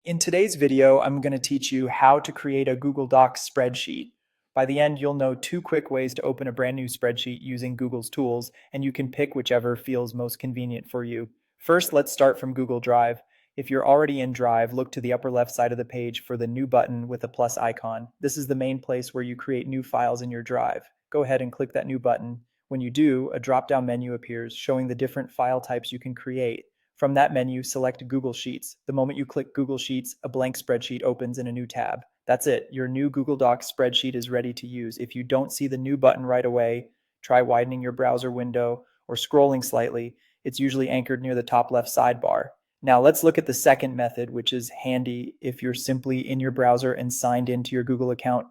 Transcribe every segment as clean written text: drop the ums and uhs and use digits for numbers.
In today's video, I'm going to teach you how to create a Google Docs spreadsheet. By the end, you'll know two quick ways to open a brand new spreadsheet using Google's tools, and you can pick whichever feels most convenient for you. First, let's start from Google Drive. If you're already in Drive, look to the upper left side of the page for the new button with a plus icon. This is the main place where you create new files in your Drive. Go ahead and click that new button. When you do, a drop-down menu appears showing the different file types you can create. From that menu, select Google Sheets. The moment you click Google Sheets, a blank spreadsheet opens in a new tab. That's it. Your new Google Docs spreadsheet is ready to use. If you don't see the new button right away, try widening your browser window or scrolling slightly. It's usually anchored near the top left sidebar. Now let's look at the second method, which is handy if you're simply in your browser and signed into your Google account.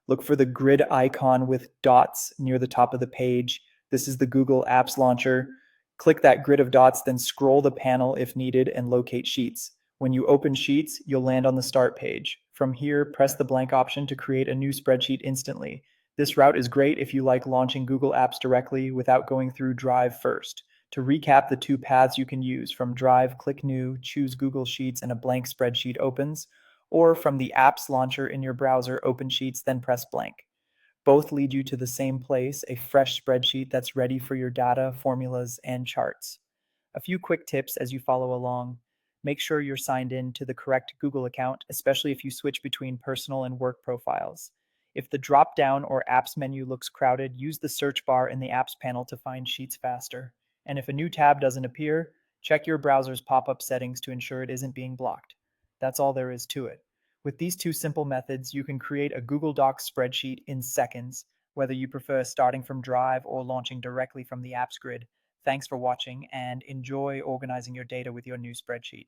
Look for the grid icon with dots near the top of the page. This is the Google Apps Launcher. Click that grid of dots, then scroll the panel if needed and locate Sheets. When you open Sheets, you'll land on the Start page. From here, press the blank option to create a new spreadsheet instantly. This route is great if you like launching Google Apps directly without going through Drive first. To recap the two paths you can use, from Drive, click New, choose Google Sheets, and a blank spreadsheet opens, or from the Apps Launcher in your browser, open Sheets, then press blank. Both lead you to the same place, a fresh spreadsheet that's ready for your data, formulas, and charts. A few quick tips as you follow along. Make sure you're signed in to the correct Google account, especially if you switch between personal and work profiles. If the drop down or apps menu looks crowded, use the search bar in the apps panel to find Sheets faster. And if a new tab doesn't appear, check your browser's pop up settings to ensure it isn't being blocked. That's all there is to it. With these two simple methods, you can create a Google Docs spreadsheet in seconds, whether you prefer starting from Drive or launching directly from the apps grid. Thanks for watching and enjoy organizing your data with your new spreadsheet.